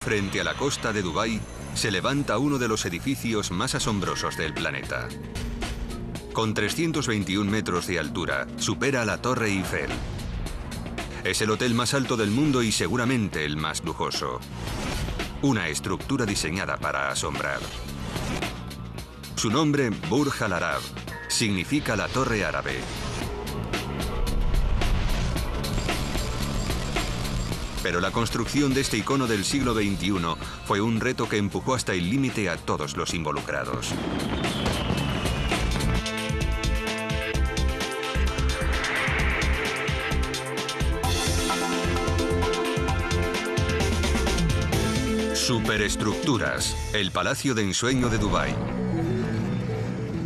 Frente a la costa de Dubái se levanta uno de los edificios más asombrosos del planeta. Con 321 metros de altura, supera la Torre Eiffel. Es el hotel más alto del mundo y seguramente el más lujoso. Una estructura diseñada para asombrar. Su nombre, Burj Al Arab, significa la Torre Árabe. Pero la construcción de este icono del siglo XXI fue un reto que empujó hasta el límite a todos los involucrados. Superestructuras, el Palacio de Ensueño de Dubái.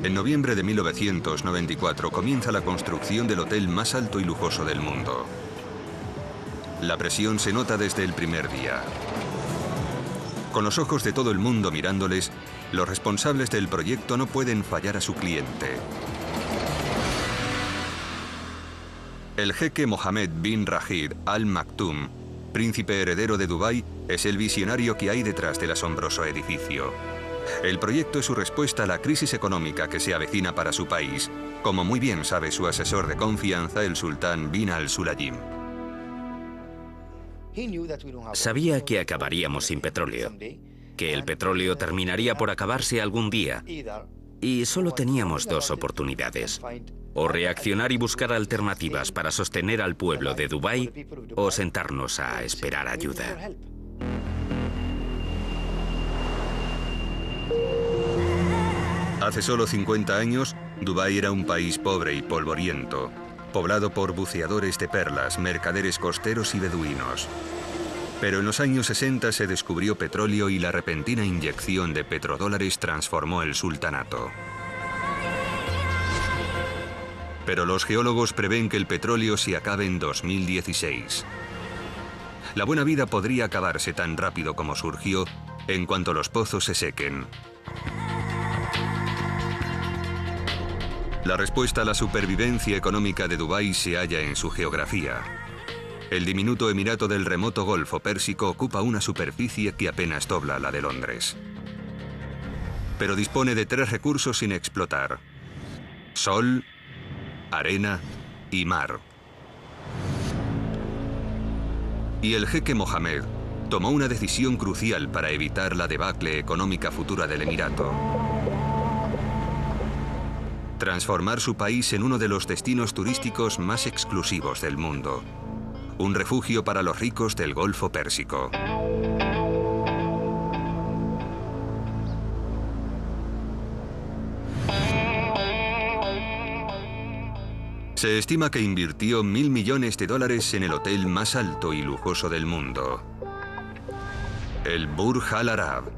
En noviembre de 1994 comienza la construcción del hotel más alto y lujoso del mundo. La presión se nota desde el primer día. Con los ojos de todo el mundo mirándoles, los responsables del proyecto no pueden fallar a su cliente. El jeque Mohammed bin Rashid Al Maktoum, príncipe heredero de Dubái, es el visionario que hay detrás del asombroso edificio. El proyecto es su respuesta a la crisis económica que se avecina para su país, como muy bien sabe su asesor de confianza, el sultán bin al-Sulayim. Sabía que acabaríamos sin petróleo, que el petróleo terminaría por acabarse algún día, y solo teníamos dos oportunidades: o reaccionar y buscar alternativas para sostener al pueblo de Dubái, o sentarnos a esperar ayuda. Hace solo 50 años, Dubái era un país pobre y polvoriento, poblado por buceadores de perlas, mercaderes costeros y beduinos. Pero en los años 60 se descubrió petróleo y la repentina inyección de petrodólares transformó el sultanato. Pero los geólogos prevén que el petróleo se acabe en 2016. La buena vida podría acabarse tan rápido como surgió, en cuanto los pozos se sequen. La respuesta a la supervivencia económica de Dubái se halla en su geografía. El diminuto emirato del remoto Golfo Pérsico ocupa una superficie que apenas dobla la de Londres. Pero dispone de tres recursos sin explotar: sol, arena y mar. Y el jeque Mohammed tomó una decisión crucial para evitar la debacle económica futura del emirato: transformar su país en uno de los destinos turísticos más exclusivos del mundo. Un refugio para los ricos del Golfo Pérsico. Se estima que invirtió $1.000 millones en el hotel más alto y lujoso del mundo. El Burj Al Arab,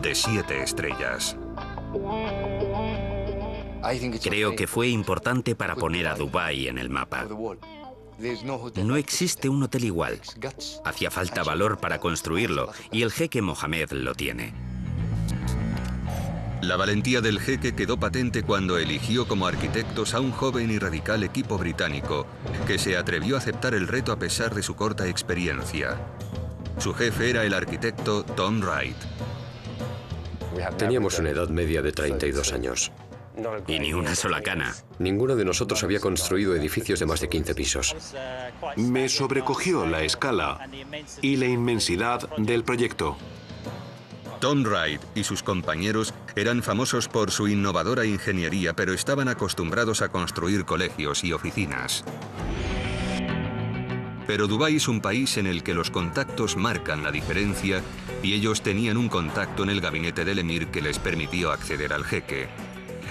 de 7 estrellas. Creo que fue importante para poner a Dubái en el mapa. No existe un hotel igual. Hacía falta valor para construirlo, y el jeque Mohammed lo tiene. La valentía del jeque quedó patente cuando eligió como arquitectos a un joven y radical equipo británico que se atrevió a aceptar el reto a pesar de su corta experiencia. Su jefe era el arquitecto Tom Wright. Teníamos una edad media de 32 años. Y ni una sola cana. Ninguno de nosotros había construido edificios de más de 15 pisos. Me sobrecogió la escala y la inmensidad del proyecto. Tom Wright y sus compañeros eran famosos por su innovadora ingeniería, pero estaban acostumbrados a construir colegios y oficinas. Pero Dubái es un país en el que los contactos marcan la diferencia, y ellos tenían un contacto en el gabinete del emir que les permitió acceder al jeque.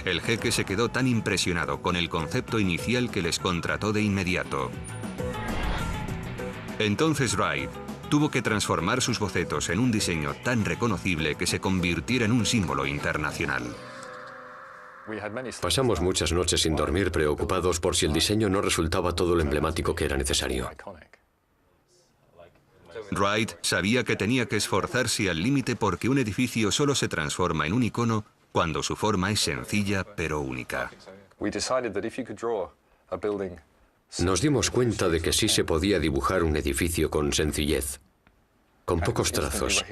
El jeque se quedó tan impresionado con el concepto inicial que les contrató de inmediato. Entonces Wright tuvo que transformar sus bocetos en un diseño tan reconocible que se convirtiera en un símbolo internacional. Pasamos muchas noches sin dormir, preocupados por si el diseño no resultaba todo lo emblemático que era necesario. Wright sabía que tenía que esforzarse al límite porque un edificio solo se transforma en un icono cuando su forma es sencilla pero única. Nos dimos cuenta de que sí se podía dibujar un edificio con sencillez. con pocos trazos,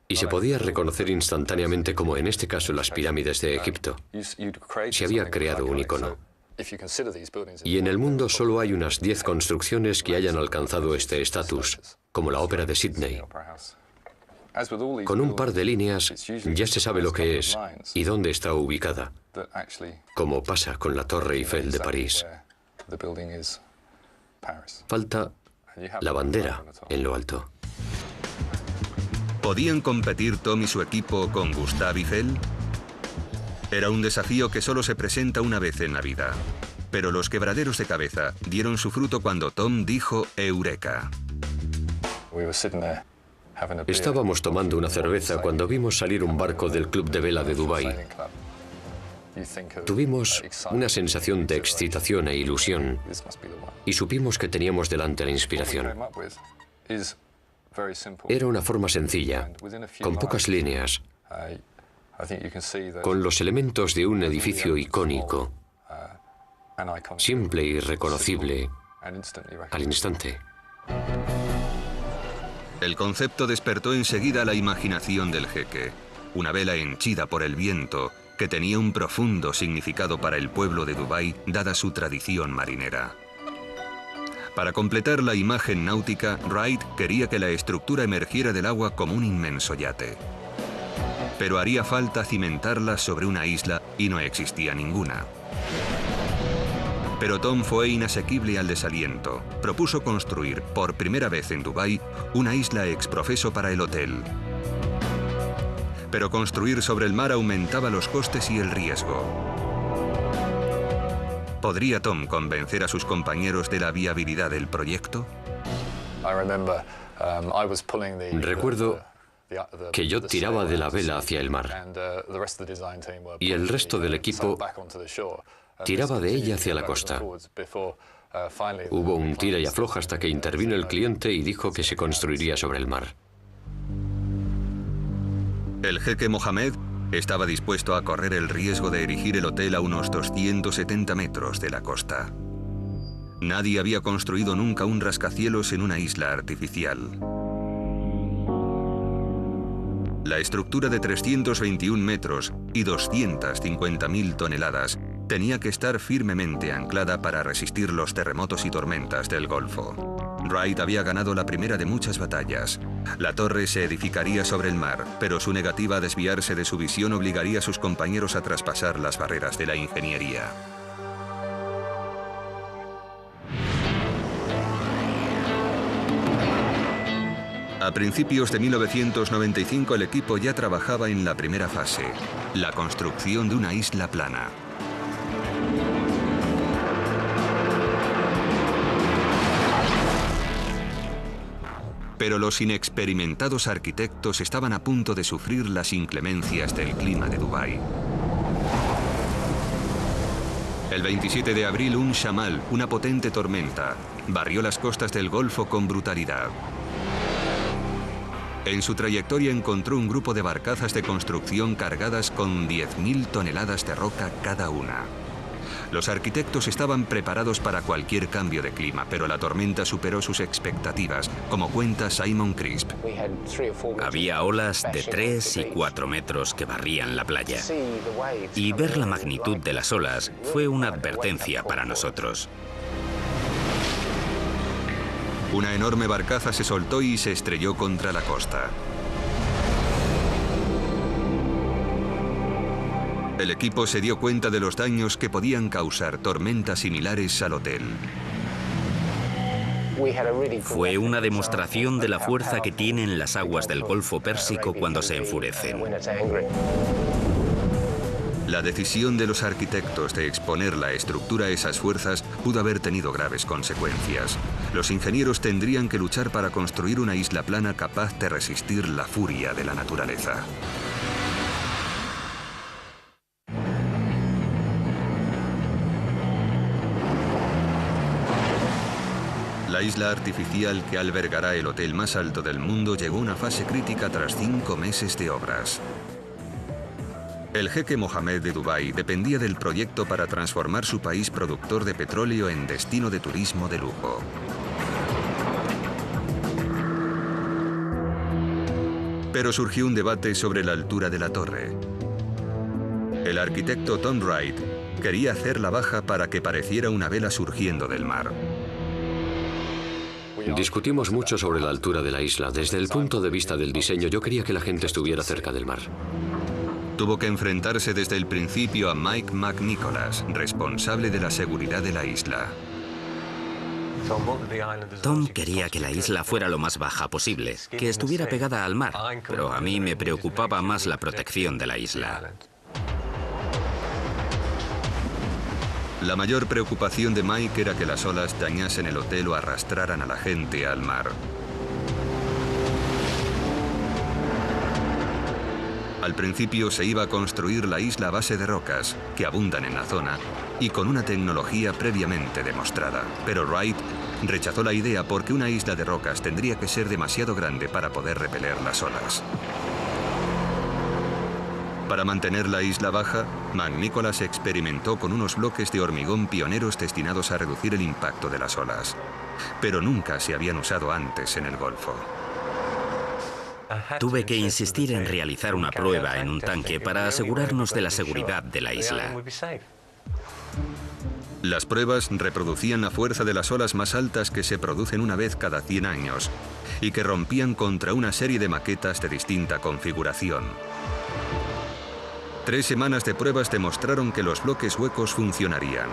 y se podía reconocer instantáneamente, como en este caso las pirámides de Egipto. Se había creado un icono. Y en el mundo solo hay unas 10 construcciones que hayan alcanzado este estatus, como la Ópera de Sídney. Con un par de líneas ya se sabe lo que es y dónde está ubicada, como pasa con la Torre Eiffel de París. Falta la bandera en lo alto. ¿Podían competir Tom y su equipo con Gustave Eiffel? Era un desafío que solo se presenta una vez en la vida. Pero los quebraderos de cabeza dieron su fruto cuando Tom dijo «Eureka». Estábamos tomando una cerveza cuando vimos salir un barco del Club de Vela de Dubái. Tuvimos una sensación de excitación e ilusión y supimos que teníamos delante la inspiración. Era una forma sencilla, con pocas líneas, con los elementos de un edificio icónico, simple y reconocible al instante. El concepto despertó enseguida la imaginación del jeque. Una vela henchida por el viento que tenía un profundo significado para el pueblo de Dubái, dada su tradición marinera. Para completar la imagen náutica, Wright quería que la estructura emergiera del agua como un inmenso yate. Pero haría falta cimentarla sobre una isla y no existía ninguna. Pero Tom fue inasequible al desaliento. Propuso construir, por primera vez en Dubái, una isla exprofeso para el hotel. Pero construir sobre el mar aumentaba los costes y el riesgo. ¿Podría Tom convencer a sus compañeros de la viabilidad del proyecto? Recuerdo que yo tiraba de la vela hacia el mar y el resto del equipo tiraba de ella hacia la costa. Hubo un tira y afloja hasta que intervino el cliente y dijo que se construiría sobre el mar. El jeque Mohamed estaba dispuesto a correr el riesgo de erigir el hotel a unos 270 metros de la costa. Nadie había construido nunca un rascacielos en una isla artificial. La estructura de 321 metros y 250.000 toneladas tenía que estar firmemente anclada para resistir los terremotos y tormentas del Golfo. Wright había ganado la primera de muchas batallas. La torre se edificaría sobre el mar, pero su negativa a desviarse de su visión obligaría a sus compañeros a traspasar las barreras de la ingeniería. A principios de 1995 el equipo ya trabajaba en la primera fase, la construcción de una isla plana. Pero los inexperimentados arquitectos estaban a punto de sufrir las inclemencias del clima de Dubái. El 27 de abril, un shamal, una potente tormenta, barrió las costas del Golfo con brutalidad. En su trayectoria encontró un grupo de barcazas de construcción cargadas con 10.000 toneladas de roca cada una. Los arquitectos estaban preparados para cualquier cambio de clima, pero la tormenta superó sus expectativas, como cuenta Simon Crisp. Había olas de 3 y 4 metros que barrían la playa. Y ver la magnitud de las olas fue una advertencia para nosotros. Una enorme barcaza se soltó y se estrelló contra la costa. El equipo se dio cuenta de los daños que podían causar tormentas similares al hotel. Fue una demostración de la fuerza que tienen las aguas del Golfo Pérsico cuando se enfurecen. La decisión de los arquitectos de exponer la estructura a esas fuerzas pudo haber tenido graves consecuencias. Los ingenieros tendrían que luchar para construir una isla plana capaz de resistir la furia de la naturaleza. La isla artificial que albergará el hotel más alto del mundo llegó a una fase crítica tras 5 meses de obras. El jeque Mohamed de Dubái dependía del proyecto para transformar su país productor de petróleo en destino de turismo de lujo. Pero surgió un debate sobre la altura de la torre. El arquitecto Tom Wright quería hacerla baja para que pareciera una vela surgiendo del mar. Discutimos mucho sobre la altura de la isla. Desde el punto de vista del diseño, yo quería que la gente estuviera cerca del mar. Tuvo que enfrentarse desde el principio a Mike McNicholas, responsable de la seguridad de la isla. Tom quería que la isla fuera lo más baja posible, que estuviera pegada al mar, pero a mí me preocupaba más la protección de la isla. La mayor preocupación de Mike era que las olas dañasen el hotel o arrastraran a la gente al mar. Al principio se iba a construir la isla a base de rocas, que abundan en la zona, y con una tecnología previamente demostrada. Pero Wright rechazó la idea porque una isla de rocas tendría que ser demasiado grande para poder repeler las olas. Para mantener la isla baja, McNicholas experimentó con unos bloques de hormigón pioneros destinados a reducir el impacto de las olas. Pero nunca se habían usado antes en el Golfo. Tuve que insistir en realizar una prueba en un tanque para asegurarnos de la seguridad de la isla. Las pruebas reproducían la fuerza de las olas más altas que se producen una vez cada 100 años y que rompían contra una serie de maquetas de distinta configuración. 3 semanas de pruebas demostraron que los bloques huecos funcionarían.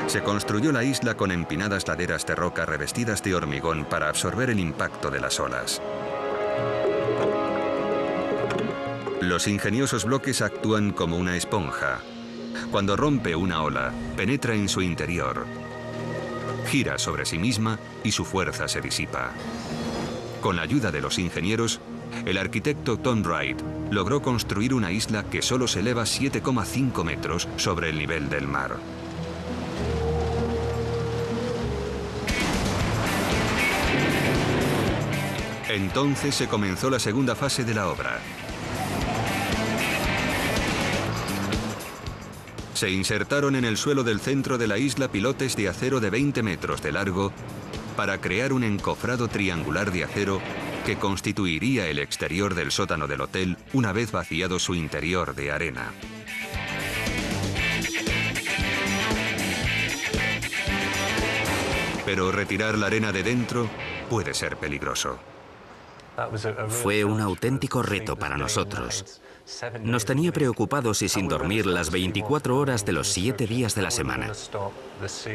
Se construyó la isla con empinadas laderas de roca revestidas de hormigón para absorber el impacto de las olas. Los ingeniosos bloques actúan como una esponja. Cuando rompe una ola, penetra en su interior, gira sobre sí misma y su fuerza se disipa. Con la ayuda de los ingenieros, el arquitecto Tom Wright logró construir una isla que solo se eleva 7,5 metros sobre el nivel del mar. Entonces se comenzó la segunda fase de la obra. Se insertaron en el suelo del centro de la isla pilotes de acero de 20 metros de largo para crear un encofrado triangular de acero que constituiría el exterior del sótano del hotel una vez vaciado su interior de arena. Pero retirar la arena de dentro puede ser peligroso. Fue un auténtico reto para nosotros. Nos tenía preocupados y sin dormir las 24 horas de los 7 días de la semana.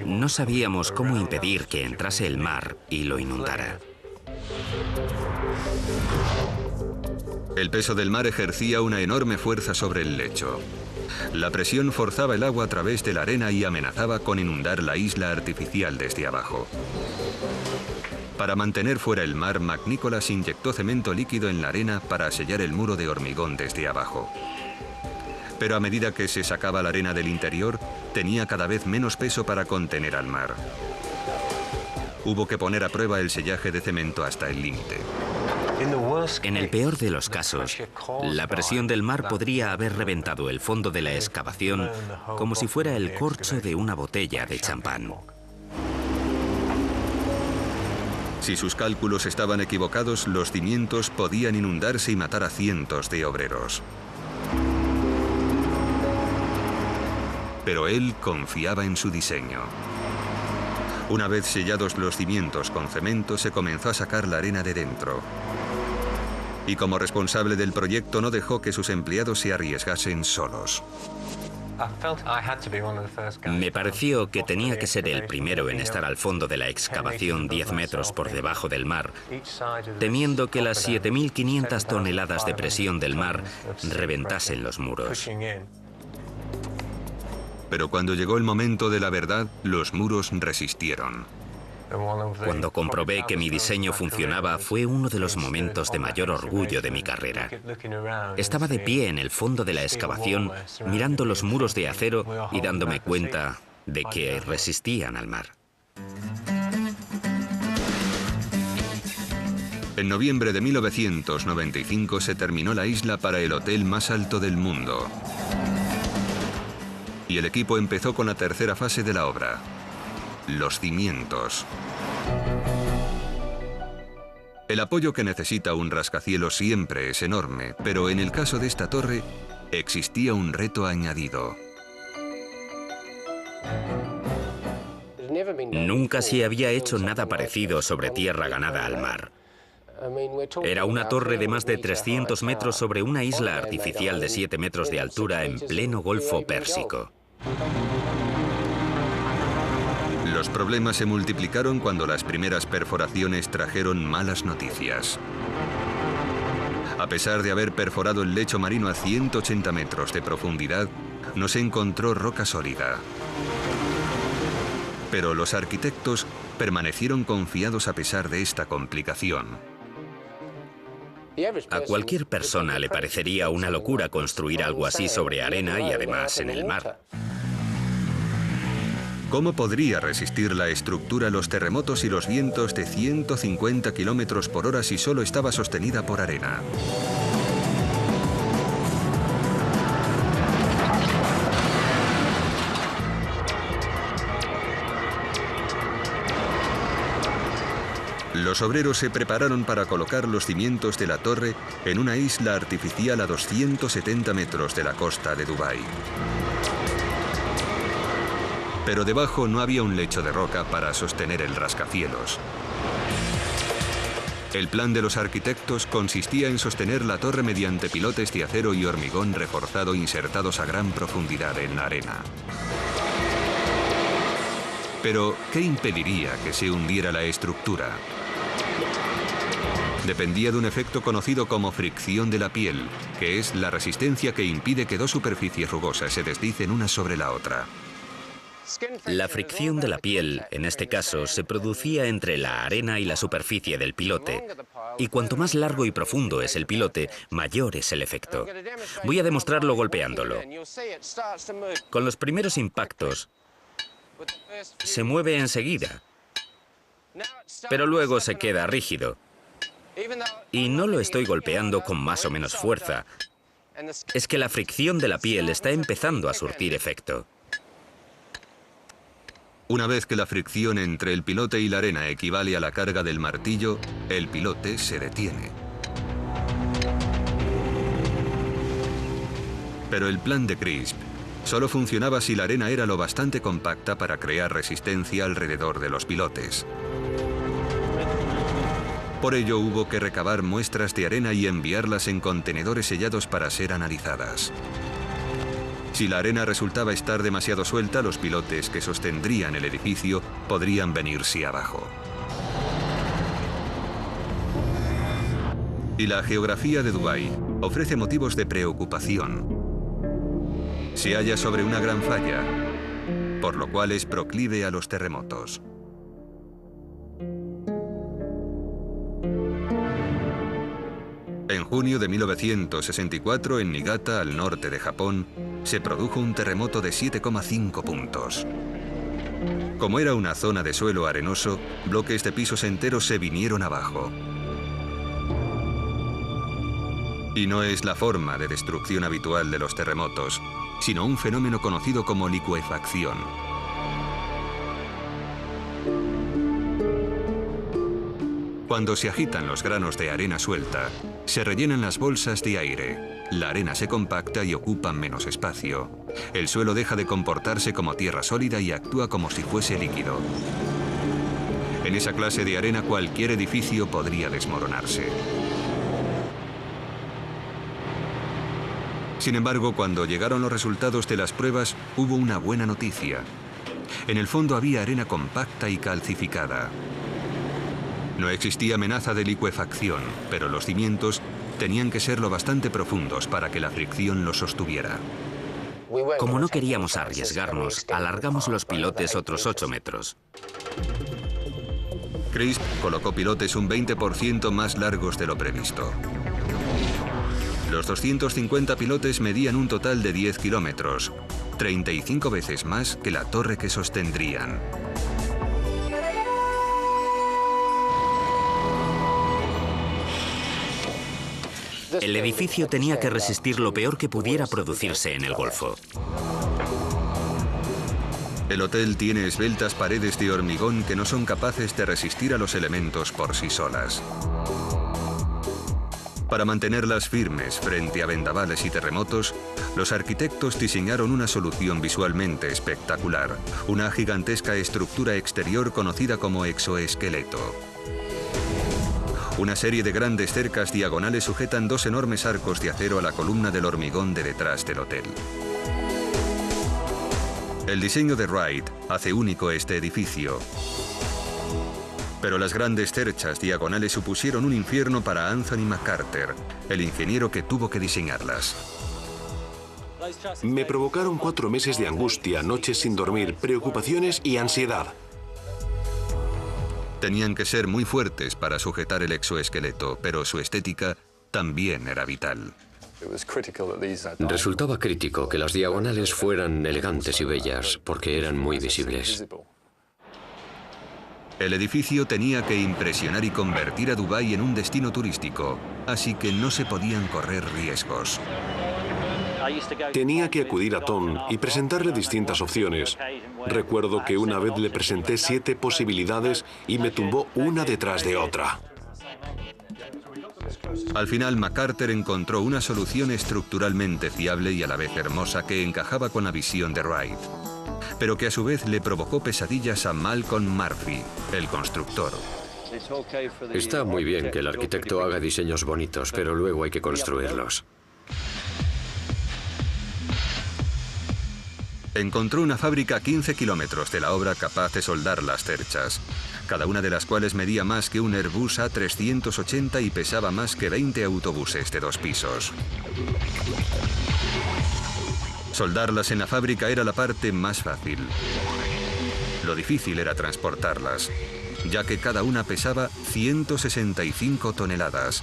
No sabíamos cómo impedir que entrase el mar y lo inundara. El peso del mar ejercía una enorme fuerza sobre el lecho. La presión forzaba el agua a través de la arena y amenazaba con inundar la isla artificial desde abajo. Para mantener fuera el mar, McNicholas inyectó cemento líquido en la arena para sellar el muro de hormigón desde abajo. Pero a medida que se sacaba la arena del interior, tenía cada vez menos peso para contener al mar. Hubo que poner a prueba el sellaje de cemento hasta el límite. En el peor de los casos, la presión del mar podría haber reventado el fondo de la excavación como si fuera el corcho de una botella de champán. Si sus cálculos estaban equivocados, los cimientos podían inundarse y matar a cientos de obreros. Pero él confiaba en su diseño. Una vez sellados los cimientos con cemento, se comenzó a sacar la arena de dentro. Y como responsable del proyecto, no dejó que sus empleados se arriesgasen solos. Me pareció que tenía que ser el primero en estar al fondo de la excavación 10 metros por debajo del mar, temiendo que las 7.500 toneladas de presión del mar reventasen los muros. Pero cuando llegó el momento de la verdad, los muros resistieron. Cuando comprobé que mi diseño funcionaba, fue uno de los momentos de mayor orgullo de mi carrera. Estaba de pie en el fondo de la excavación, mirando los muros de acero y dándome cuenta de que resistían al mar. En noviembre de 1995 se terminó la isla para el hotel más alto del mundo. Y el equipo empezó con la tercera fase de la obra: los cimientos. El apoyo que necesita un rascacielos siempre es enorme, pero en el caso de esta torre existía un reto añadido. Nunca se había hecho nada parecido sobre tierra ganada al mar. Era una torre de más de 300 metros sobre una isla artificial de 7 metros de altura en pleno Golfo Pérsico. Los problemas se multiplicaron cuando las primeras perforaciones trajeron malas noticias. A pesar de haber perforado el lecho marino a 180 metros de profundidad, no se encontró roca sólida. Pero los arquitectos permanecieron confiados a pesar de esta complicación. A cualquier persona le parecería una locura construir algo así sobre arena y además en el mar. ¿Cómo podría resistir la estructura los terremotos y los vientos de 150 kilómetros por hora si solo estaba sostenida por arena? Los obreros se prepararon para colocar los cimientos de la torre en una isla artificial a 270 metros de la costa de Dubái. Pero debajo no había un lecho de roca para sostener el rascacielos. El plan de los arquitectos consistía en sostener la torre mediante pilotes de acero y hormigón reforzado insertados a gran profundidad en la arena. Pero, ¿qué impediría que se hundiera la estructura? Dependía de un efecto conocido como fricción de la piel, que es la resistencia que impide que dos superficies rugosas se deslicen una sobre la otra. La fricción de la piel, en este caso, se producía entre la arena y la superficie del pilote. Y cuanto más largo y profundo es el pilote, mayor es el efecto. Voy a demostrarlo golpeándolo. Con los primeros impactos, se mueve enseguida, pero luego se queda rígido. Y no lo estoy golpeando con más o menos fuerza. Es que la fricción de la piel está empezando a surtir efecto. Una vez que la fricción entre el pilote y la arena equivale a la carga del martillo, el pilote se detiene. Pero el plan de Crisp solo funcionaba si la arena era lo bastante compacta para crear resistencia alrededor de los pilotes. Por ello hubo que recabar muestras de arena y enviarlas en contenedores sellados para ser analizadas. Si la arena resultaba estar demasiado suelta, los pilotes que sostendrían el edificio podrían venirse abajo. Y la geografía de Dubái ofrece motivos de preocupación. Se halla sobre una gran falla, por lo cual es proclive a los terremotos. En junio de 1964, en Niigata, al norte de Japón, se produjo un terremoto de 7,5 puntos. Como era una zona de suelo arenoso, bloques de pisos enteros se vinieron abajo. Y no es la forma de destrucción habitual de los terremotos, sino un fenómeno conocido como licuefacción. Cuando se agitan los granos de arena suelta, se rellenan las bolsas de aire. La arena se compacta y ocupa menos espacio. El suelo deja de comportarse como tierra sólida y actúa como si fuese líquido. En esa clase de arena cualquier edificio podría desmoronarse. Sin embargo, cuando llegaron los resultados de las pruebas, hubo una buena noticia. En el fondo había arena compacta y calcificada. No existía amenaza de licuefacción, pero los cimientos tenían que ser lo bastante profundos para que la fricción los sostuviera. Como no queríamos arriesgarnos, alargamos los pilotes otros 8 metros. Crisp colocó pilotes un 20% más largos de lo previsto. Los 250 pilotes medían un total de 10 kilómetros, 35 veces más que la torre que sostendrían. El edificio tenía que resistir lo peor que pudiera producirse en el Golfo. El hotel tiene esbeltas paredes de hormigón que no son capaces de resistir a los elementos por sí solas. Para mantenerlas firmes frente a vendavales y terremotos, los arquitectos diseñaron una solución visualmente espectacular, una gigantesca estructura exterior conocida como exoesqueleto. Una serie de grandes cercas diagonales sujetan dos enormes arcos de acero a la columna del hormigón de detrás del hotel. El diseño de Wright hace único este edificio. Pero las grandes cerchas diagonales supusieron un infierno para Anthony McCarter, el ingeniero que tuvo que diseñarlas. Me provocaron 4 meses de angustia, noches sin dormir, preocupaciones y ansiedad. Tenían que ser muy fuertes para sujetar el exoesqueleto, pero su estética también era vital. Resultaba crítico que las diagonales fueran elegantes y bellas, porque eran muy visibles. El edificio tenía que impresionar y convertir a Dubái en un destino turístico, así que no se podían correr riesgos. Tenía que acudir a Tom y presentarle distintas opciones. Recuerdo que una vez le presenté 7 posibilidades y me tumbó una detrás de otra. Al final, McCarter encontró una solución estructuralmente fiable y a la vez hermosa que encajaba con la visión de Wright, pero que a su vez le provocó pesadillas a Malcolm Murphy, el constructor. Está muy bien que el arquitecto haga diseños bonitos, pero luego hay que construirlos. Encontró una fábrica a 15 kilómetros de la obra capaz de soldar las cerchas, cada una de las cuales medía más que un Airbus A380 y pesaba más que 20 autobuses de 2 pisos. Soldarlas en la fábrica era la parte más fácil. Lo difícil era transportarlas, ya que cada una pesaba 165 toneladas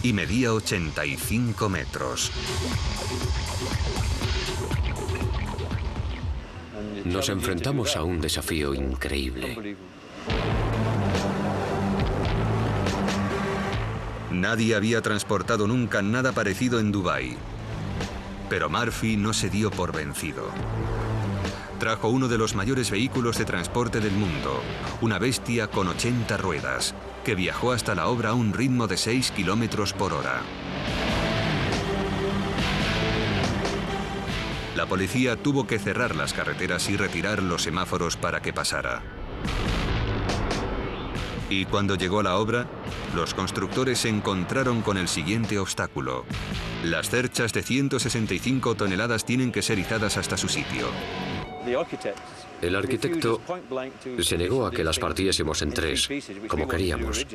y medía 85 metros. Nos enfrentamos a un desafío increíble. Nadie había transportado nunca nada parecido en Dubái. Pero Murphy no se dio por vencido. Trajo uno de los mayores vehículos de transporte del mundo, una bestia con 80 ruedas, que viajó hasta la obra a un ritmo de 6 kilómetros por hora. La policía tuvo que cerrar las carreteras y retirar los semáforos para que pasara. Y cuando llegó la obra, los constructores se encontraron con el siguiente obstáculo. Las cerchas de 165 toneladas tienen que ser izadas hasta su sitio. El arquitecto se negó a que las partiésemos en 3, como queríamos,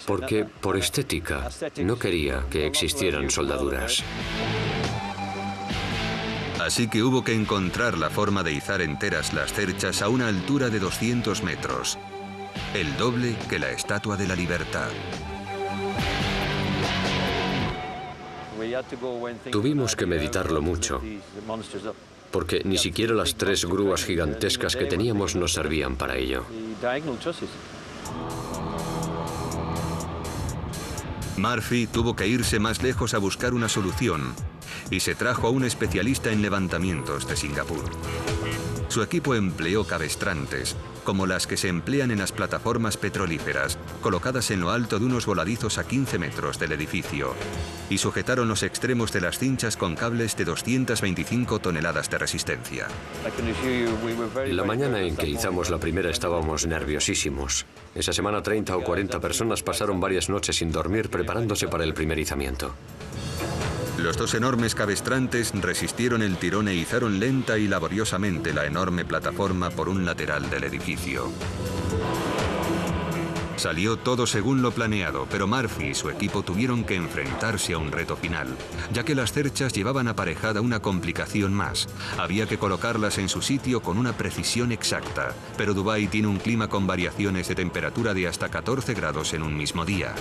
porque por estética no quería que existieran soldaduras. Así que hubo que encontrar la forma de izar enteras las cerchas a una altura de 200 metros, el doble que la Estatua de la Libertad. Tuvimos que meditarlo mucho, porque ni siquiera las 3 grúas gigantescas que teníamos nos servían para ello. Murphy tuvo que irse más lejos a buscar una solución y se trajo a un especialista en levantamientos de Singapur. Su equipo empleó cabestrantes, como las que se emplean en las plataformas petrolíferas, colocadas en lo alto de unos voladizos a 15 metros del edificio, y sujetaron los extremos de las cinchas con cables de 225 toneladas de resistencia. La mañana en que izamos la primera estábamos nerviosísimos. Esa semana 30 o 40 personas pasaron varias noches sin dormir preparándose para el primer izamiento. Los 2 enormes cabestrantes resistieron el tirón e izaron lenta y laboriosamente la enorme plataforma por un lateral del edificio. Salió todo según lo planeado, pero Murphy y su equipo tuvieron que enfrentarse a un reto final, ya que las cerchas llevaban aparejada una complicación más. Había que colocarlas en su sitio con una precisión exacta, pero Dubái tiene un clima con variaciones de temperatura de hasta 14 grados en un mismo día,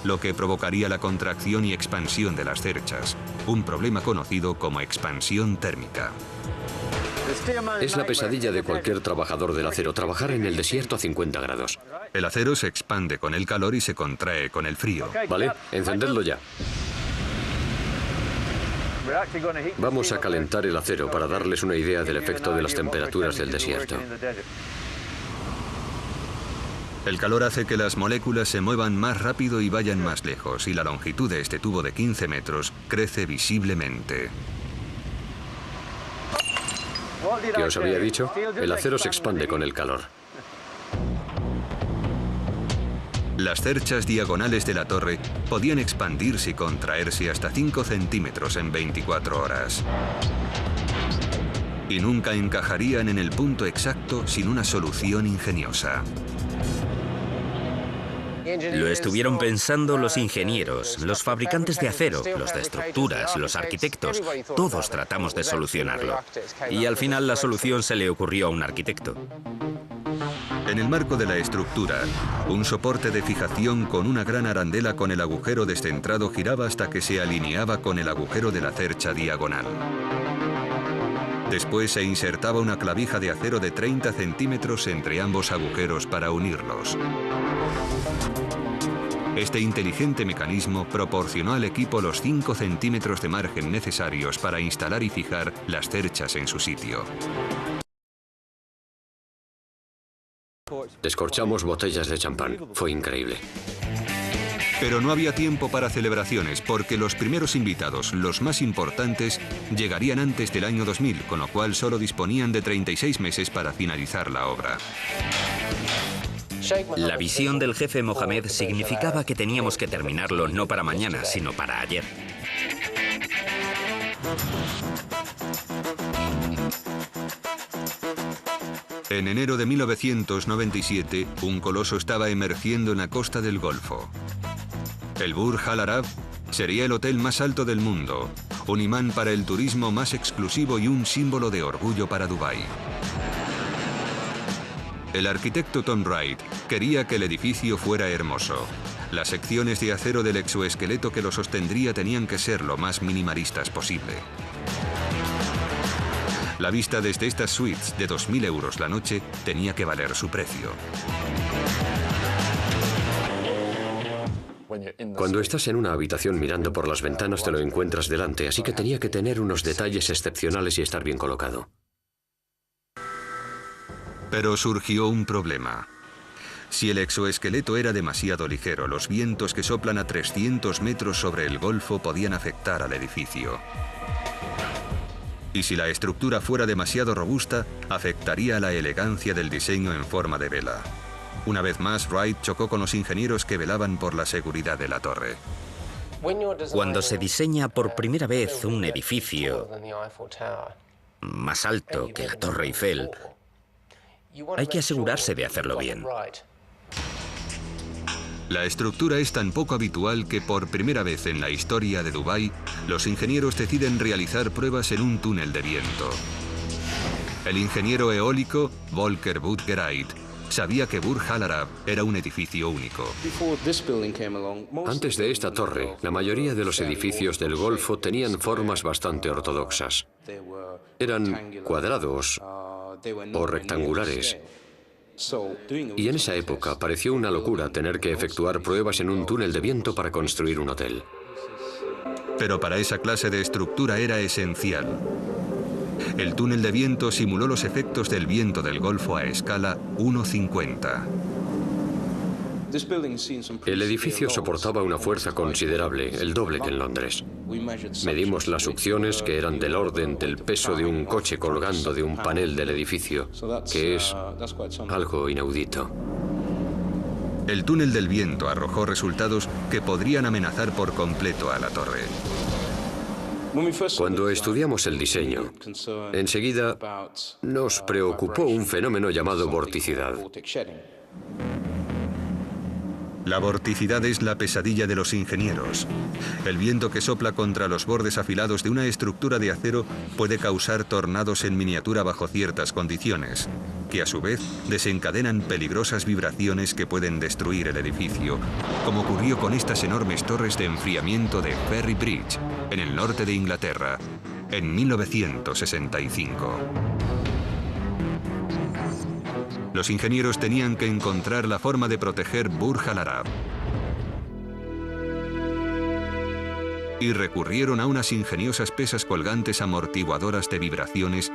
lo que provocaría la contracción y expansión de las cerchas, un problema conocido como expansión térmica. Es la pesadilla de cualquier trabajador del acero, trabajar en el desierto a 50 grados. El acero se expande con el calor y se contrae con el frío. Vale, encendedlo ya. Vamos a calentar el acero para darles una idea del efecto de las temperaturas del desierto. El calor hace que las moléculas se muevan más rápido y vayan más lejos, y la longitud de este tubo de 15 metros crece visiblemente. ¿Qué os había dicho? El acero se expande con el calor. Las cerchas diagonales de la torre podían expandirse y contraerse hasta 5 centímetros en 24 horas. Y nunca encajarían en el punto exacto sin una solución ingeniosa. Lo estuvieron pensando los ingenieros, los fabricantes de acero, los de estructuras, los arquitectos. Todos tratamos de solucionarlo. Y al final la solución se le ocurrió a un arquitecto. En el marco de la estructura, un soporte de fijación con una gran arandela con el agujero descentrado giraba hasta que se alineaba con el agujero de la cercha diagonal. Después se insertaba una clavija de acero de 30 centímetros entre ambos agujeros para unirlos. Este inteligente mecanismo proporcionó al equipo los 5 centímetros de margen necesarios para instalar y fijar las cerchas en su sitio. Descorchamos botellas de champán. Fue increíble. Pero no había tiempo para celebraciones porque los primeros invitados, los más importantes, llegarían antes del año 2000, con lo cual solo disponían de 36 meses para finalizar la obra. La visión del jefe Mohamed significaba que teníamos que terminarlo no para mañana, sino para ayer. En enero de 1997, un coloso estaba emergiendo en la costa del Golfo. El Burj Al Arab sería el hotel más alto del mundo, un imán para el turismo más exclusivo y un símbolo de orgullo para Dubái. El arquitecto Tom Wright quería que el edificio fuera hermoso. Las secciones de acero del exoesqueleto que lo sostendría tenían que ser lo más minimalistas posible. La vista desde estas suites de 2.000 euros la noche tenía que valer su precio. Cuando estás en una habitación mirando por las ventanas te lo encuentras delante, así que tenía que tener unos detalles excepcionales y estar bien colocado. Pero surgió un problema. Si el exoesqueleto era demasiado ligero, los vientos que soplan a 300 metros sobre el Golfo podían afectar al edificio. Y si la estructura fuera demasiado robusta, afectaría la elegancia del diseño en forma de vela. Una vez más, Wright chocó con los ingenieros que velaban por la seguridad de la torre. Cuando se diseña por primera vez un edificio más alto que la Torre Eiffel, hay que asegurarse de hacerlo bien. La estructura es tan poco habitual que por primera vez en la historia de Dubái, los ingenieros deciden realizar pruebas en un túnel de viento. El ingeniero eólico, Volker Budgereit, sabía que Burj Al Arab era un edificio único. Antes de esta torre, la mayoría de los edificios del Golfo tenían formas bastante ortodoxas. Eran cuadrados o rectangulares. Y en esa época pareció una locura tener que efectuar pruebas en un túnel de viento para construir un hotel. Pero para esa clase de estructura era esencial. El túnel de viento simuló los efectos del viento del Golfo a escala 1,50. El edificio soportaba una fuerza considerable, el doble que en Londres. Medimos las succiones, que eran del orden del peso de un coche colgando de un panel del edificio, que es algo inaudito. El túnel del viento arrojó resultados que podrían amenazar por completo a la torre. Cuando estudiamos el diseño, enseguida nos preocupó un fenómeno llamado vorticidad. La vorticidad es la pesadilla de los ingenieros. El viento que sopla contra los bordes afilados de una estructura de acero puede causar tornados en miniatura bajo ciertas condiciones, que a su vez desencadenan peligrosas vibraciones que pueden destruir el edificio, como ocurrió con estas enormes torres de enfriamiento de Ferry Bridge, en el norte de Inglaterra, en 1965. Los ingenieros tenían que encontrar la forma de proteger Burj Al Arab. y recurrieron a unas ingeniosas pesas colgantes amortiguadoras de vibraciones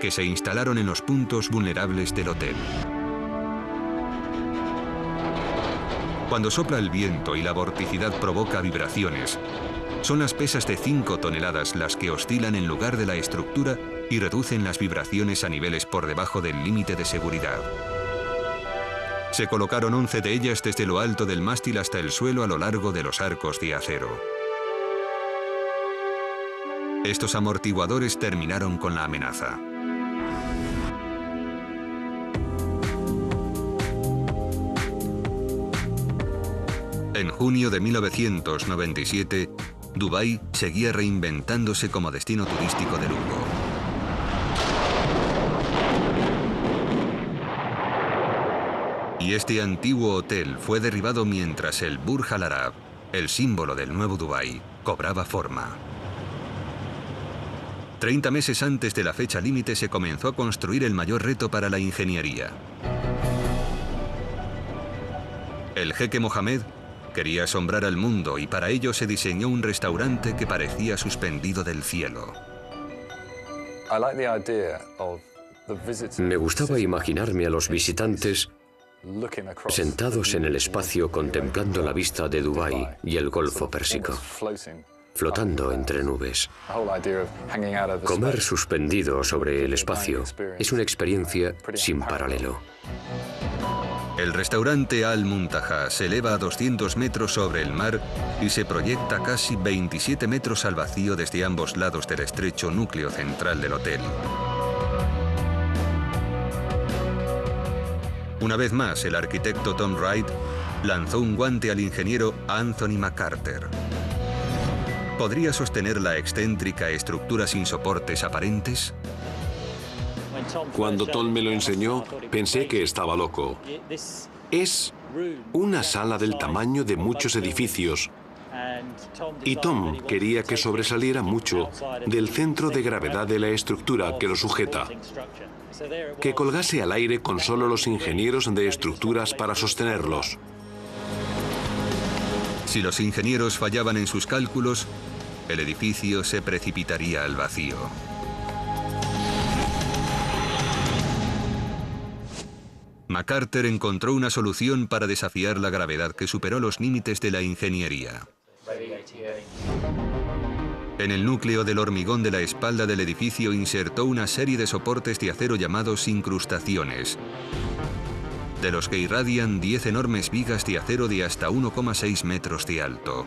que se instalaron en los puntos vulnerables del hotel. Cuando sopla el viento y la vorticidad provoca vibraciones, son las pesas de 5 toneladas las que oscilan en lugar de la estructura y reducen las vibraciones a niveles por debajo del límite de seguridad. Se colocaron 11 de ellas desde lo alto del mástil hasta el suelo a lo largo de los arcos de acero. Estos amortiguadores terminaron con la amenaza. En junio de 1997, Dubái seguía reinventándose como destino turístico de lujo. Y este antiguo hotel fue derribado mientras el Burj Al Arab, el símbolo del nuevo Dubái, cobraba forma. 30 meses antes de la fecha límite se comenzó a construir el mayor reto para la ingeniería. El jeque Mohammed quería asombrar al mundo y para ello se diseñó un restaurante que parecía suspendido del cielo. Me gustaba imaginarme a los visitantes sentados en el espacio contemplando la vista de Dubái y el Golfo Pérsico, flotando entre nubes. Comer suspendido sobre el espacio es una experiencia sin paralelo. El restaurante Al Muntaha se eleva a 200 metros sobre el mar y se proyecta casi 27 metros al vacío desde ambos lados del estrecho núcleo central del hotel. Una vez más, el arquitecto Tom Wright lanzó un guante al ingeniero Anthony McCarter. ¿Podría sostener la excéntrica estructura sin soportes aparentes? Cuando Tom me lo enseñó, pensé que estaba loco. Es una sala del tamaño de muchos edificios. Y Tom quería que sobresaliera mucho del centro de gravedad de la estructura que lo sujeta. Que colgase al aire con solo los ingenieros de estructuras para sostenerlos. Si los ingenieros fallaban en sus cálculos, el edificio se precipitaría al vacío. McCarter encontró una solución para desafiar la gravedad que superó los límites de la ingeniería. En el núcleo del hormigón de la espalda del edificio insertó una serie de soportes de acero llamados incrustaciones, de los que irradian 10 enormes vigas de acero de hasta 1,6 metros de alto.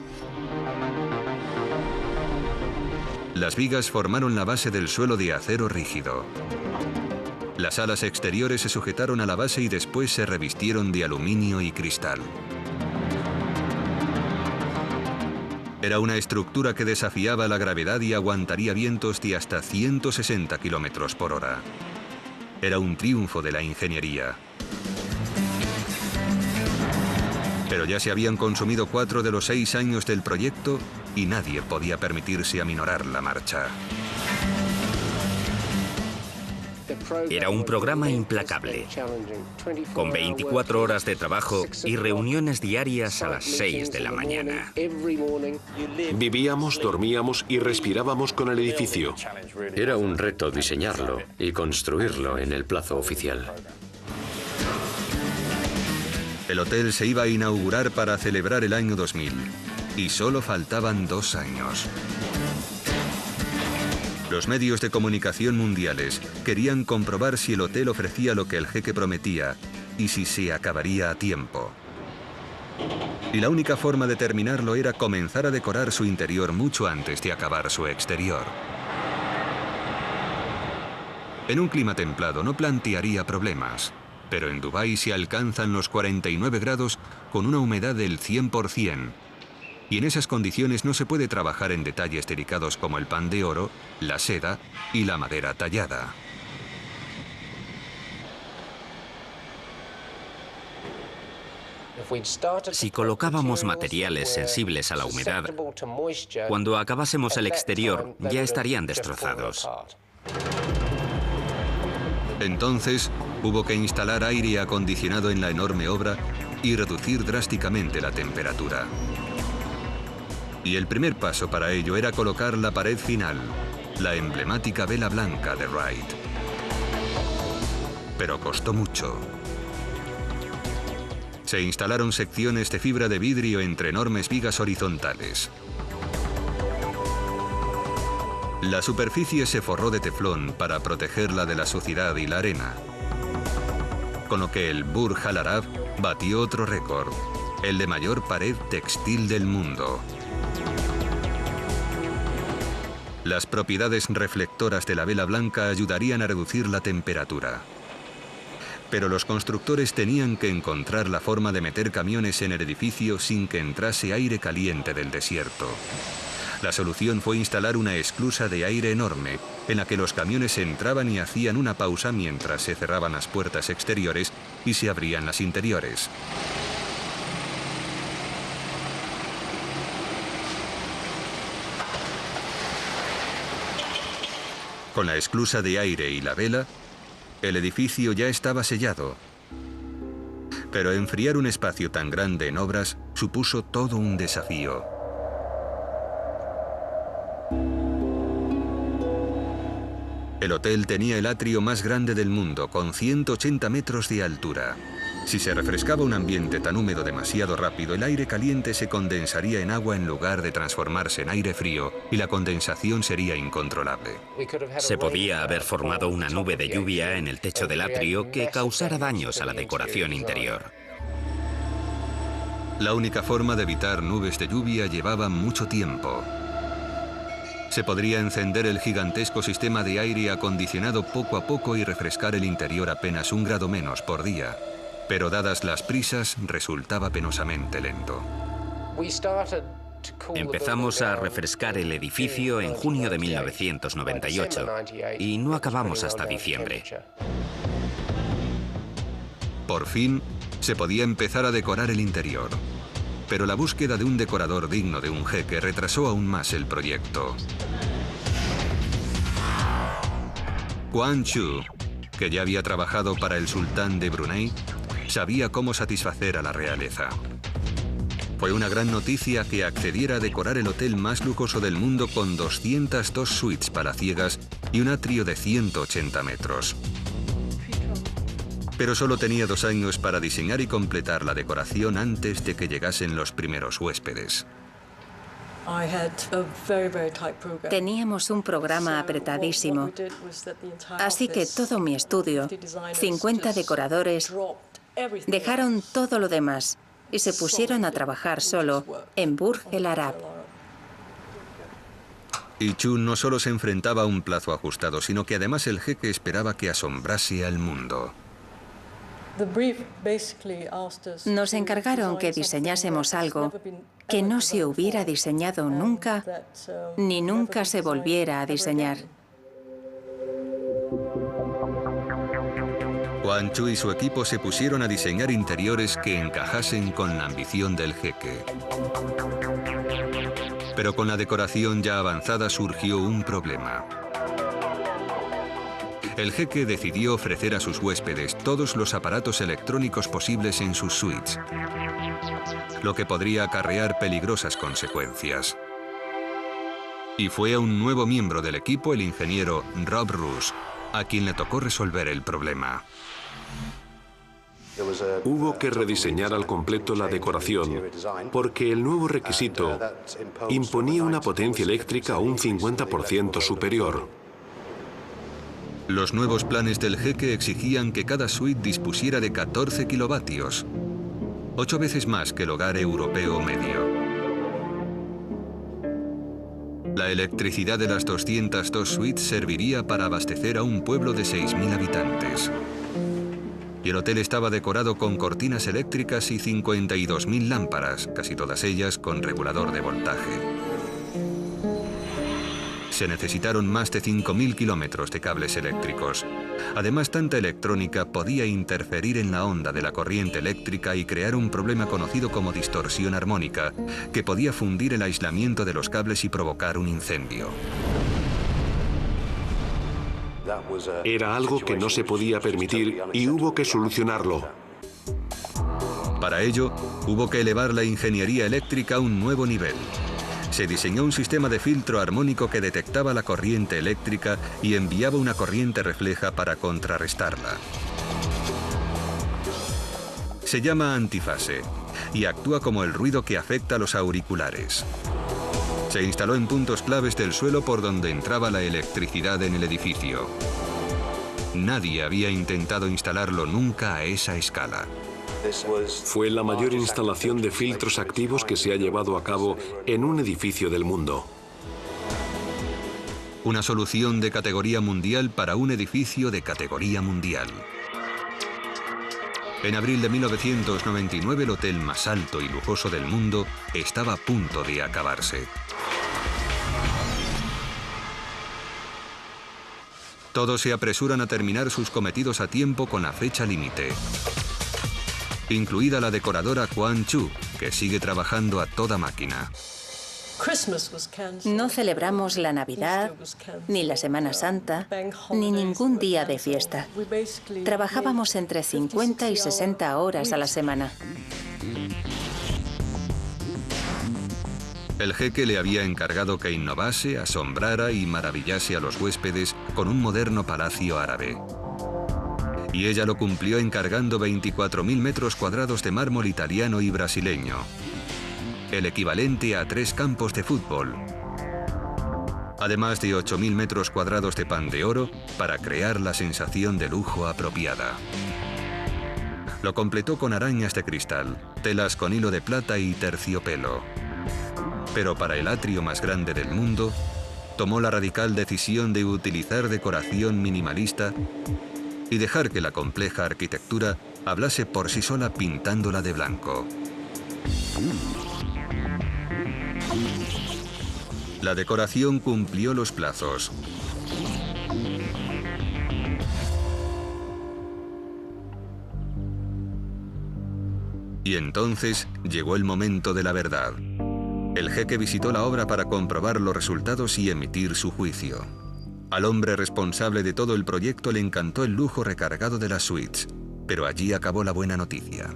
Las vigas formaron la base del suelo de acero rígido. Las alas exteriores se sujetaron a la base y después se revistieron de aluminio y cristal. Era una estructura que desafiaba la gravedad y aguantaría vientos de hasta 160 kilómetros por hora. Era un triunfo de la ingeniería. Pero ya se habían consumido 4 de los 6 años del proyecto y nadie podía permitirse aminorar la marcha. Era un programa implacable, con 24 horas de trabajo y reuniones diarias a las 6 de la mañana. Vivíamos, dormíamos y respirábamos con el edificio. Era un reto diseñarlo y construirlo en el plazo oficial. El hotel se iba a inaugurar para celebrar el año 2000 y solo faltaban 2 años. Los medios de comunicación mundiales querían comprobar si el hotel ofrecía lo que el jeque prometía y si se acabaría a tiempo. Y la única forma de terminarlo era comenzar a decorar su interior mucho antes de acabar su exterior. En un clima templado no plantearía problemas, pero en Dubái se alcanzan los 49 grados con una humedad del 100%. Y en esas condiciones no se puede trabajar en detalles delicados como el pan de oro, la seda y la madera tallada. Si colocábamos materiales sensibles a la humedad, cuando acabásemos el exterior ya estarían destrozados. Entonces, hubo que instalar aire acondicionado en la enorme obra y reducir drásticamente la temperatura. Y el primer paso para ello era colocar la pared final, la emblemática vela blanca de Wright. Pero costó mucho. Se instalaron secciones de fibra de vidrio entre enormes vigas horizontales. La superficie se forró de teflón para protegerla de la suciedad y la arena, con lo que el Burj Al Arab batió otro récord, el de mayor pared textil del mundo. Las propiedades reflectoras de la vela blanca ayudarían a reducir la temperatura. Pero los constructores tenían que encontrar la forma de meter camiones en el edificio sin que entrase aire caliente del desierto. La solución fue instalar una esclusa de aire enorme, en la que los camiones entraban y hacían una pausa mientras se cerraban las puertas exteriores y se abrían las interiores. Con la esclusa de aire y la vela, el edificio ya estaba sellado. Pero enfriar un espacio tan grande en obras supuso todo un desafío. El hotel tenía el atrio más grande del mundo, con 180 metros de altura. Si se refrescaba un ambiente tan húmedo demasiado rápido, el aire caliente se condensaría en agua en lugar de transformarse en aire frío, y la condensación sería incontrolable. Se podía haber formado una nube de lluvia en el techo del atrio que causara daños a la decoración interior. La única forma de evitar nubes de lluvia llevaba mucho tiempo. Se podría encender el gigantesco sistema de aire acondicionado poco a poco y refrescar el interior apenas 1 grado menos por día. Pero dadas las prisas, resultaba penosamente lento. Empezamos a refrescar el edificio en junio de 1998 y no acabamos hasta diciembre. Por fin, se podía empezar a decorar el interior. Pero la búsqueda de un decorador digno de un jeque retrasó aún más el proyecto. Quang Chu, que ya había trabajado para el sultán de Brunei, sabía cómo satisfacer a la realeza. Fue una gran noticia que accediera a decorar el hotel más lujoso del mundo con 202 suites palaciegas y un atrio de 180 metros. Pero solo tenía 2 años para diseñar y completar la decoración antes de que llegasen los primeros huéspedes. Teníamos un programa apretadísimo, así que todo mi estudio, 50 decoradores, dejaron todo lo demás y se pusieron a trabajar solo en Burj Al Arab. Y Chu no solo se enfrentaba a un plazo ajustado, sino que además el jeque esperaba que asombrase al mundo. Nos encargaron que diseñásemos algo que no se hubiera diseñado nunca, ni nunca se volviera a diseñar. Quang Chu y su equipo se pusieron a diseñar interiores que encajasen con la ambición del jeque. Pero con la decoración ya avanzada surgió un problema. El jeque decidió ofrecer a sus huéspedes todos los aparatos electrónicos posibles en sus suites, lo que podría acarrear peligrosas consecuencias. Y fue a un nuevo miembro del equipo, el ingeniero Rob Rush, a quien le tocó resolver el problema. Hubo que rediseñar al completo la decoración, porque el nuevo requisito imponía una potencia eléctrica un 50% superior. Los nuevos planes del jeque exigían que cada suite dispusiera de 14 kilovatios, 8 veces más que el hogar europeo medio. La electricidad de las 202 suites serviría para abastecer a un pueblo de 6.000 habitantes. Y el hotel estaba decorado con cortinas eléctricas y 52.000 lámparas, casi todas ellas con regulador de voltaje. Se necesitaron más de 5.000 kilómetros de cables eléctricos. Además, tanta electrónica podía interferir en la onda de la corriente eléctrica y crear un problema conocido como distorsión armónica, que podía fundir el aislamiento de los cables y provocar un incendio. Era algo que no se podía permitir y hubo que solucionarlo. Para ello, hubo que elevar la ingeniería eléctrica a un nuevo nivel. Se diseñó un sistema de filtro armónico que detectaba la corriente eléctrica y enviaba una corriente refleja para contrarrestarla. Se llama antifase y actúa como el ruido que afecta a los auriculares. Se instaló en puntos claves del suelo por donde entraba la electricidad en el edificio. Nadie había intentado instalarlo nunca a esa escala. Fue la mayor instalación de filtros activos que se ha llevado a cabo en un edificio del mundo. Una solución de categoría mundial para un edificio de categoría mundial. En abril de 1999, el hotel más alto y lujoso del mundo estaba a punto de acabarse. Todos se apresuran a terminar sus cometidos a tiempo con la fecha límite, incluida la decoradora Quan Chu, que sigue trabajando a toda máquina. No celebramos la Navidad, ni la Semana Santa, ni ningún día de fiesta. Trabajábamos entre 50 y 60 horas a la semana. El jeque le había encargado que innovase, asombrara y maravillase a los huéspedes con un moderno palacio árabe. Y ella lo cumplió encargando 24.000 metros cuadrados de mármol italiano y brasileño, el equivalente a 3 campos de fútbol, además de 8.000 metros cuadrados de pan de oro para crear la sensación de lujo apropiada. Lo completó con arañas de cristal, telas con hilo de plata y terciopelo. Pero para el atrio más grande del mundo, tomó la radical decisión de utilizar decoración minimalista y dejar que la compleja arquitectura hablase por sí sola pintándola de blanco. La decoración cumplió los plazos. Y entonces llegó el momento de la verdad. El jeque visitó la obra para comprobar los resultados y emitir su juicio. Al hombre responsable de todo el proyecto le encantó el lujo recargado de las suites, pero allí acabó la buena noticia.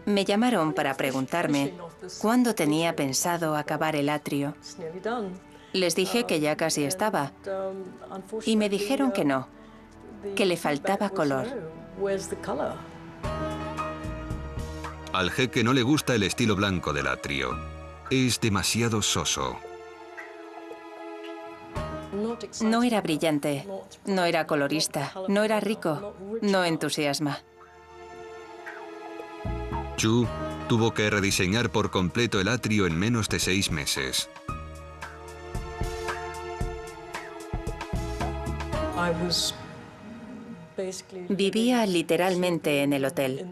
Me llamaron para preguntarme cuándo tenía pensado acabar el atrio. Les dije que ya casi estaba, y me dijeron que no, que le faltaba color. Al jeque no le gusta el estilo blanco del atrio. Es demasiado soso. No era brillante, no era colorista, no era rico, no entusiasma. Chu tuvo que rediseñar por completo el atrio en menos de 6 meses. Vivía literalmente en el hotel,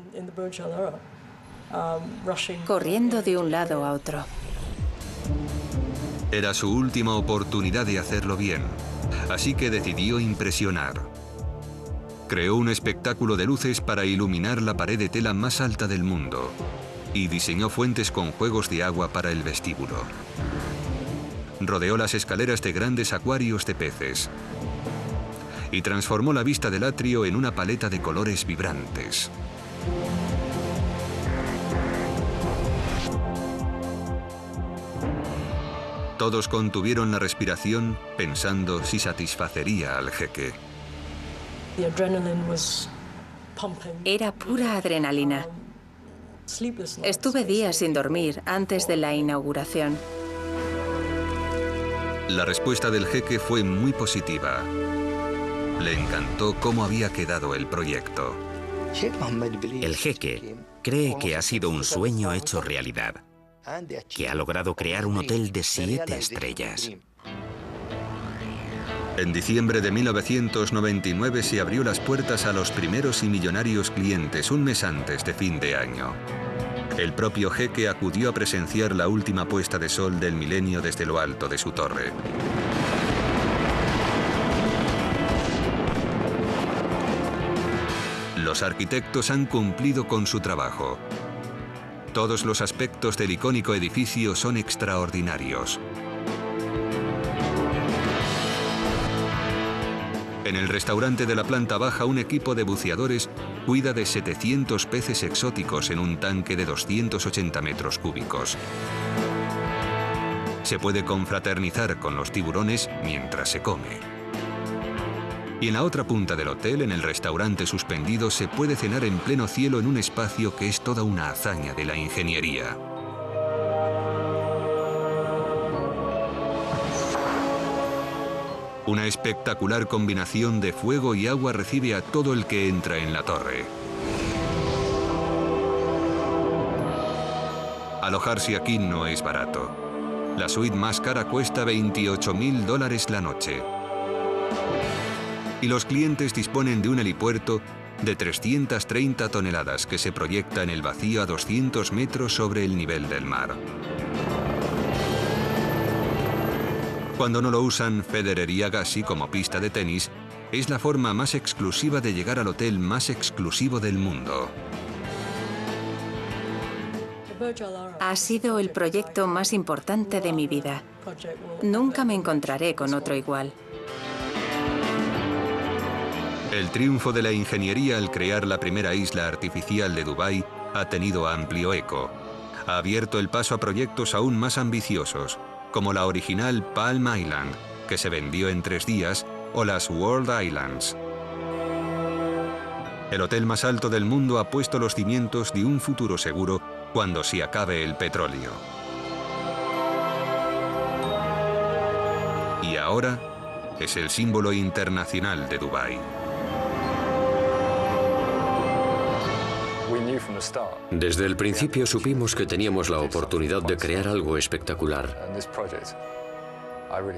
corriendo de un lado a otro. Era su última oportunidad de hacerlo bien, así que decidió impresionar. Creó un espectáculo de luces para iluminar la pared de tela más alta del mundo y diseñó fuentes con juegos de agua para el vestíbulo. Rodeó las escaleras de grandes acuarios de peces y transformó la vista del atrio en una paleta de colores vibrantes. Todos contuvieron la respiración pensando si satisfacería al jeque. Era pura adrenalina. Estuve días sin dormir antes de la inauguración. La respuesta del jeque fue muy positiva. Le encantó cómo había quedado el proyecto. El jeque cree que ha sido un sueño hecho realidad, que ha logrado crear un hotel de 7 estrellas. En diciembre de 1999 se abrió las puertas a los primeros y millonarios clientes un mes antes de fin de año. El propio jeque acudió a presenciar la última puesta de sol del milenio desde lo alto de su torre. Los arquitectos han cumplido con su trabajo. Todos los aspectos del icónico edificio son extraordinarios. En el restaurante de la planta baja, un equipo de buceadores cuida de 700 peces exóticos en un tanque de 280 metros cúbicos. Se puede confraternizar con los tiburones mientras se come. Y en la otra punta del hotel, en el restaurante suspendido, se puede cenar en pleno cielo en un espacio que es toda una hazaña de la ingeniería. Una espectacular combinación de fuego y agua recibe a todo el que entra en la torre. Alojarse aquí no es barato. La suite más cara cuesta $28.000 la noche. Y los clientes disponen de un helipuerto de 330 toneladas que se proyecta en el vacío a 200 metros sobre el nivel del mar. Cuando no lo usan Federer y Agassi como pista de tenis, es la forma más exclusiva de llegar al hotel más exclusivo del mundo. Ha sido el proyecto más importante de mi vida. Nunca me encontraré con otro igual. El triunfo de la ingeniería al crear la primera isla artificial de Dubái ha tenido amplio eco. Ha abierto el paso a proyectos aún más ambiciosos, como la original Palm Island, que se vendió en 3 días, o las World Islands. El hotel más alto del mundo ha puesto los cimientos de un futuro seguro cuando se acabe el petróleo. Y ahora es el símbolo internacional de Dubái. Desde el principio supimos que teníamos la oportunidad de crear algo espectacular.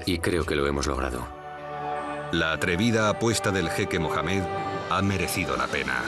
Y creo que lo hemos logrado. La atrevida apuesta del jeque Mohammed ha merecido la pena.